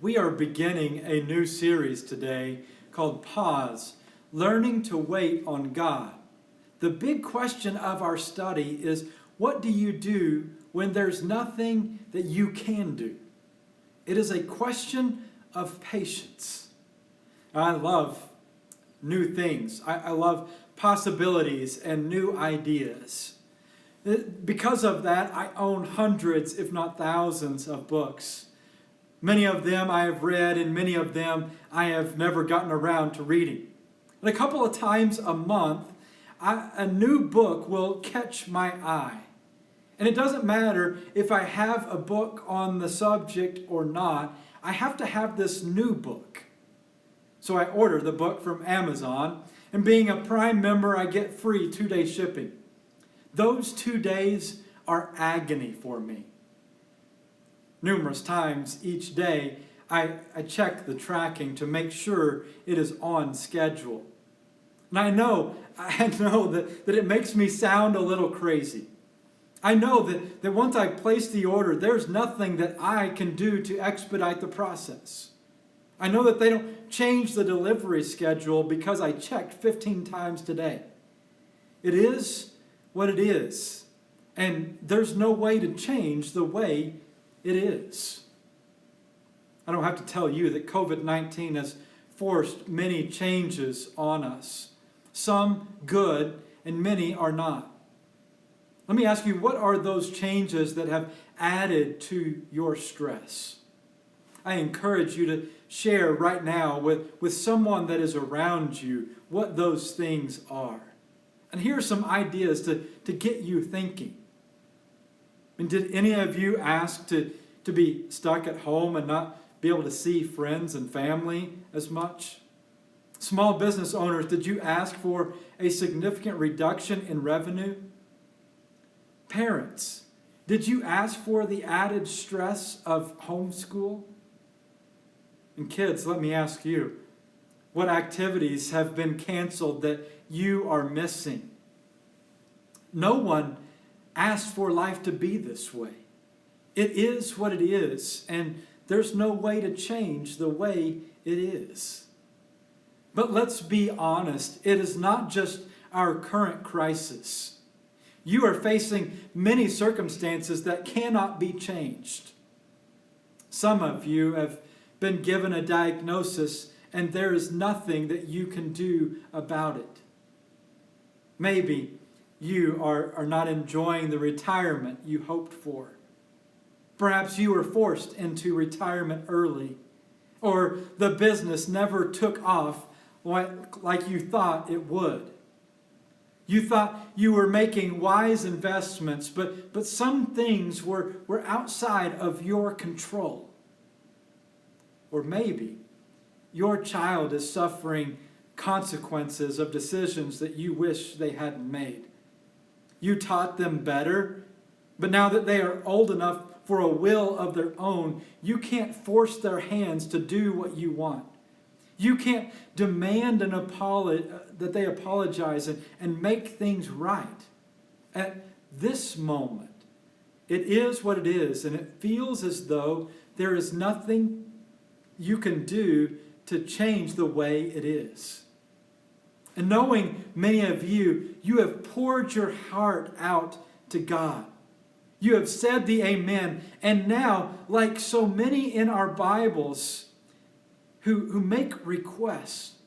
We are beginning a new series today called Pause, Learning to Wait on God. The big question of our study is, what do you do when there's nothing that you can do? It is a question of patience. I love new things. I love possibilities and new ideas. Because of that, I own hundreds, if not thousands, of books. Many of them I have read, and many of them I have never gotten around to reading. And a couple of times a month, a new book will catch my eye. And it doesn't matter if I have a book on the subject or not, I have to have this new book. So I order the book from Amazon, and being a Prime member, I get free 2-day shipping. Those 2 days are agony for me. Numerous times each day, I check the tracking to make sure it is on schedule. And I know that it makes me sound a little crazy. I know that once I place the order, there's nothing that I can do to expedite the process. I know that they don't change the delivery schedule because I checked 15 times today. It is what it is, and there's no way to change the way it is. I don't have to tell you that COVID-19 has forced many changes on us. Some good, and many are not. Let me ask you, what are those changes that have added to your stress? I encourage you to share right now with someone that is around you what those things are. And here are some ideas to get you thinking. And did any of you ask to be stuck at home and not be able to see friends and family as much? Small business owners, did you ask for a significant reduction in revenue? Parents, did you ask for the added stress of homeschool? And kids, let me ask you, what activities have been canceled that you are missing? No one asked for life to be this way. It is what it is, and there's no way to change the way it is. But let's be honest, it is not just our current crisis. You are facing many circumstances that cannot be changed. Some of you have been given a diagnosis, and there is nothing that you can do about it. Maybe you are not enjoying the retirement you hoped for. Perhaps you were forced into retirement early, or the business never took off like you thought it would. You thought you were making wise investments, but some things were outside of your control. Or maybe your child is suffering consequences of decisions that you wish they hadn't made. You taught them better, but now that they are old enough for a will of their own, you can't force their hands to do what you want. You can't demand that they apologize and make things right. At this moment, it is what it is, and it feels as though there is nothing you can do to change the way it is. And knowing many of you, you have poured your heart out to God. You have said the amen, and now, like so many in our Bibles who make requests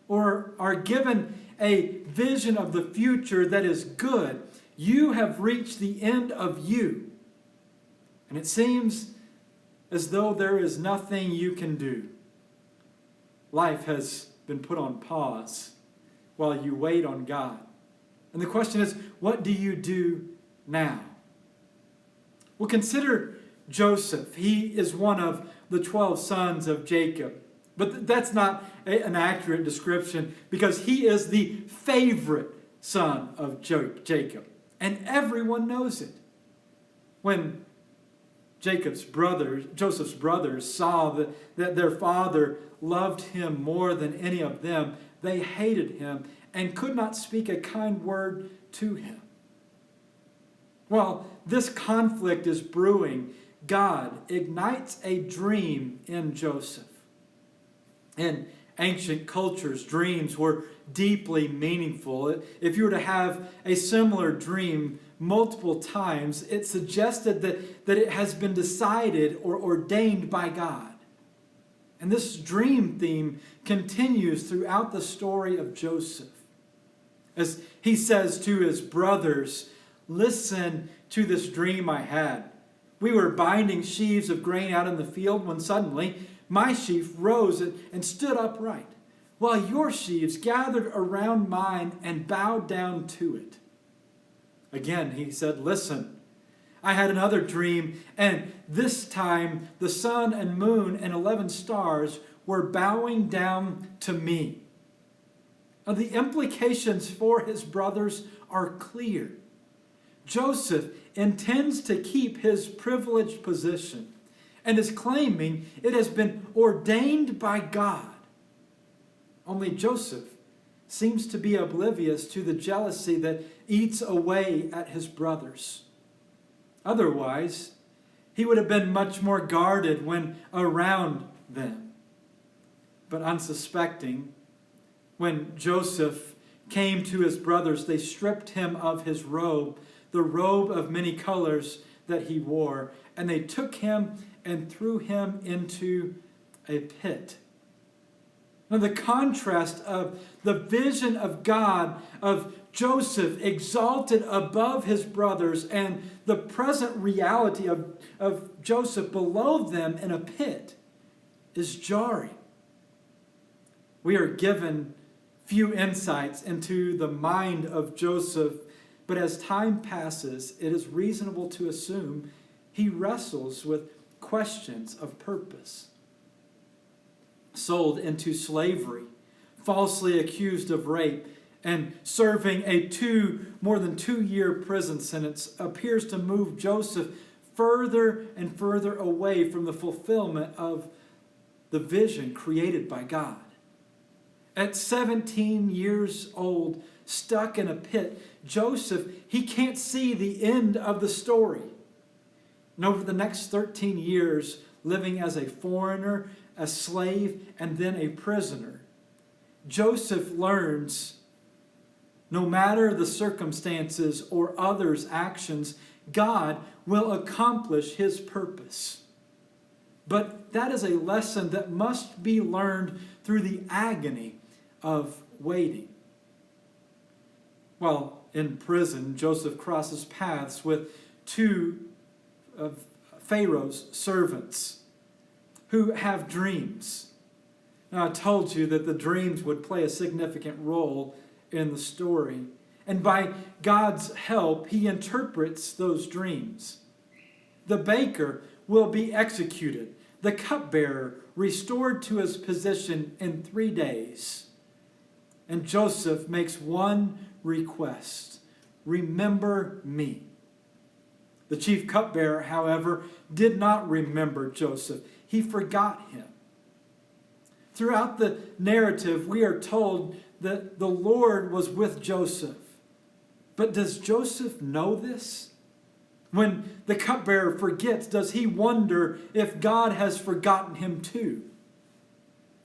or are given a vision of the future that is good, you have reached the end of you. And it seems as though there is nothing you can do. Life has been put on pause while you wait on God. And the question is, what do you do now? Well, consider Joseph. He is one of the 12 sons of Jacob. But that's not an accurate description, because he is the favorite son of Jacob. And everyone knows it. When Joseph's brothers saw that their father loved him more than any of them, they hated him and could not speak a kind word to him. Well, this conflict is brewing. God ignites a dream in Joseph. In ancient cultures, dreams were deeply meaningful. If you were to have a similar dream multiple times, it suggested that it has been decided or ordained by God. And this dream theme continues throughout the story of Joseph. As he says to his brothers, "Listen to this dream I had. We were binding sheaves of grain out in the field when suddenly my sheaf rose and stood upright, while your sheaves gathered around mine and bowed down to it." Again, he said, "Listen, I had another dream, and this time the sun and moon and 11 stars were bowing down to me." Now, the implications for his brothers are clear. Joseph intends to keep his privileged position and is claiming it has been ordained by God. Only Joseph seems to be oblivious to the jealousy that eats away at his brothers. Otherwise, he would have been much more guarded when around them. But unsuspecting, when Joseph came to his brothers, they stripped him of his robe, the robe of many colors that he wore, and they took him and threw him into a pit. Now, the contrast of the vision of God, of Joseph exalted above his brothers, and the present reality of Joseph below them in a pit is jarring. We are given few insights into the mind of Joseph, but as time passes, it is reasonable to assume he wrestles with questions of purpose. Sold into slavery, falsely accused of rape, and serving a more than 2-year prison sentence appears to move Joseph further and further away from the fulfillment of the vision created by God. At 17 years old, stuck in a pit, Joseph, he can't see the end of the story. And over the next 13 years, living as a foreigner, a slave, and then a prisoner, Joseph learns no matter the circumstances or others' actions, God will accomplish his purpose. But that is a lesson that must be learned through the agony of waiting. While in prison, Joseph crosses paths with 2 of Pharaoh's servants who have dreams. Now, I told you that the dreams would play a significant role in the story. And by God's help, he interprets those dreams. The baker will be executed, the cupbearer restored to his position in 3 days. And Joseph makes one request: remember me. The chief cupbearer, however, did not remember Joseph. He forgot him. Throughout the narrative, we are told that the Lord was with Joseph. But does Joseph know this? When the cupbearer forgets, does he wonder if God has forgotten him too?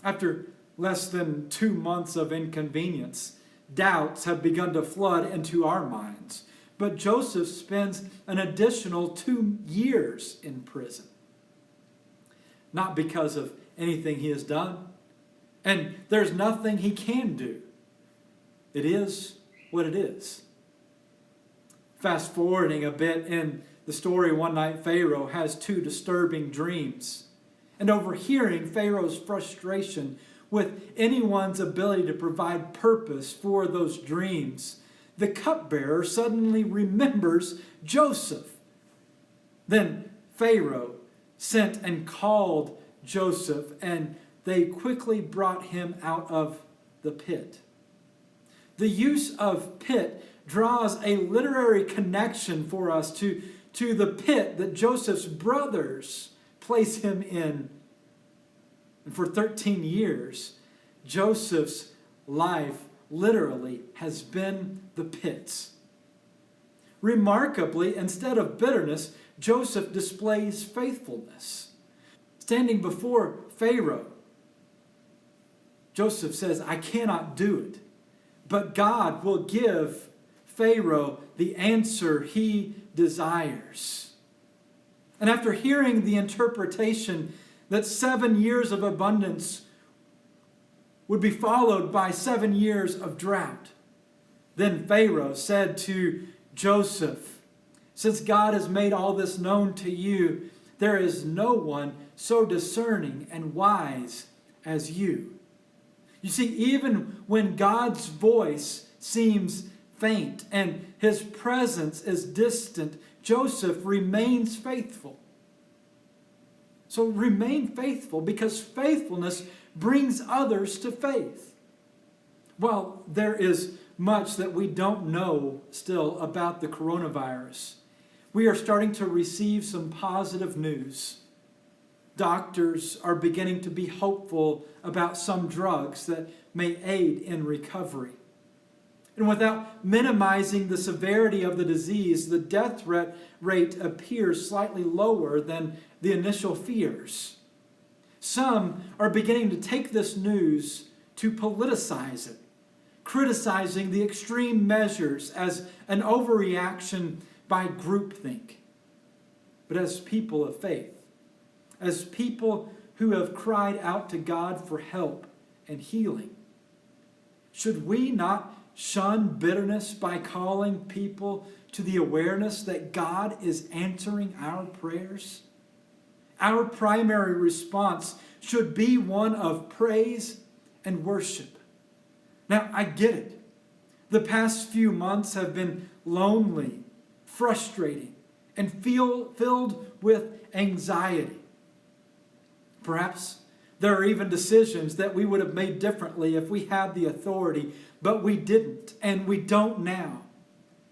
After less than 2 months of inconvenience, doubts have begun to flood into our minds. But Joseph spends an additional 2 years in prison. Not because of anything he has done. And there's nothing he can do. It is what it is. Fast forwarding a bit in the story, one night Pharaoh has 2 disturbing dreams. And overhearing Pharaoh's frustration with anyone's ability to provide purpose for those dreams, the cupbearer suddenly remembers Joseph. Then Pharaoh sent and called Joseph, and they quickly brought him out of the pit. The use of pit draws a literary connection for us to the pit that Joseph's brothers place him in. And for 13 years, Joseph's life literally has been the pits. Remarkably, instead of bitterness, Joseph displays faithfulness. Standing before Pharaoh, Joseph says, I cannot do it, but God will give Pharaoh the answer he desires. And after hearing the interpretation that 7 years of abundance would be followed by 7 years of drought, then Pharaoh said to Joseph, since God has made all this known to you, there is no one so discerning and wise as you. You see, even when God's voice seems faint and his presence is distant, Joseph remains faithful. So remain faithful, because faithfulness brings others to faith. Well, there is much that we don't know still about the coronavirus. We are starting to receive some positive news. Doctors are beginning to be hopeful about some drugs that may aid in recovery. And without minimizing the severity of the disease, the death rate appears slightly lower than the initial fears. Some are beginning to take this news to politicize it, criticizing the extreme measures as an overreaction by groupthink. But as people of faith, as people who have cried out to God for help and healing, should we not shun bitterness by calling people to the awareness that God is answering our prayers? Our primary response should be one of praise and worship. Now, I get it. The past few months have been lonely, frustrating, and filled with anxiety. Perhaps there are even decisions that we would have made differently if we had the authority, but we didn't, and we don't now.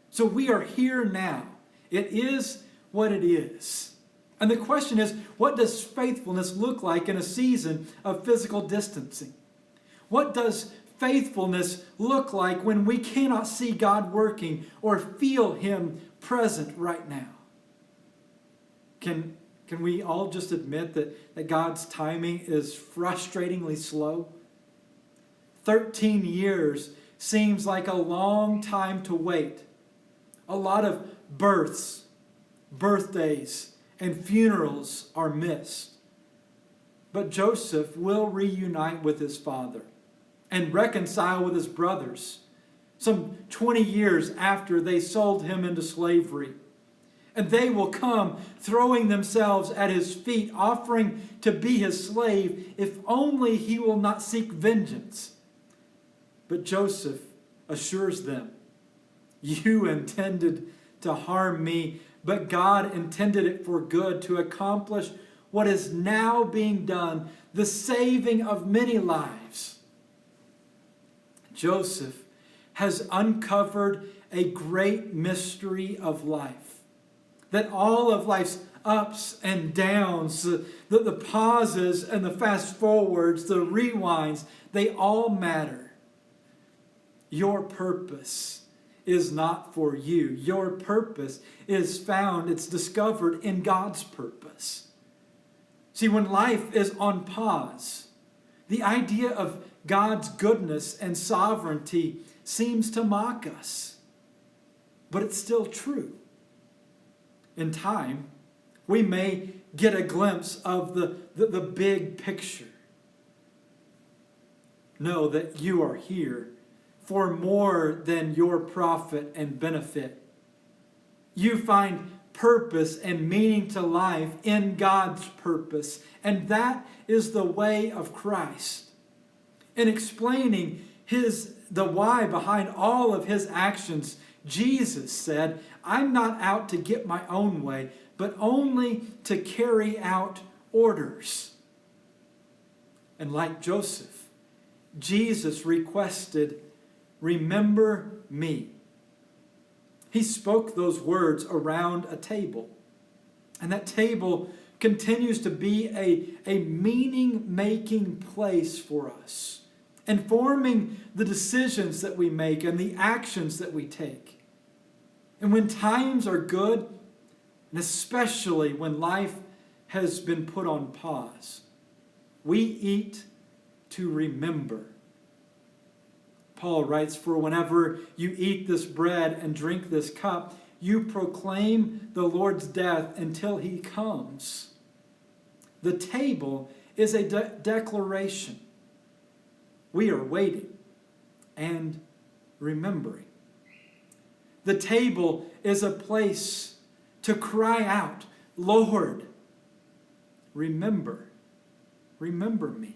So we are here now. It is what it is. And the question is, what does faithfulness look like in a season of physical distancing? What does faithfulness look like when we cannot see God working or feel Him present right now? Can we all just admit that God's timing is frustratingly slow? 13 years seems like a long time to wait. A lot of births, birthdays, and funerals are missed. But Joseph will reunite with his father and reconcile with his brothers some 20 years after they sold him into slavery. And they will come throwing themselves at his feet, offering to be his slave if only he will not seek vengeance. But Joseph assures them, you intended to harm me, but God intended it for good, to accomplish what is now being done, the saving of many lives. Joseph has uncovered a great mystery of life. That all of life's ups and downs, the pauses and the fast forwards, the rewinds, they all matter. Your purpose is not for you. Your purpose is found, it's discovered in God's purpose. See, when life is on pause, the idea of God's goodness and sovereignty seems to mock us. But it's still true. In time, we may get a glimpse of the big picture. Know that you are here for more than your profit and benefit. You find purpose and meaning to life in God's purpose, and that is the way of Christ. In explaining the why behind all of his actions, Jesus said, I'm not out to get my own way, but only to carry out orders. And like Joseph, Jesus requested, remember me. He spoke those words around a table. And that table continues to be a meaning-making place for us, informing the decisions that we make and the actions that we take. And when times are good, And especially when life has been put on pause. We eat to remember. Paul writes, "For whenever you eat this bread and drink this cup, you proclaim the Lord's death until he comes." The table is a declaration. We are waiting and remembering. The table is a place to cry out, "Lord, remember me."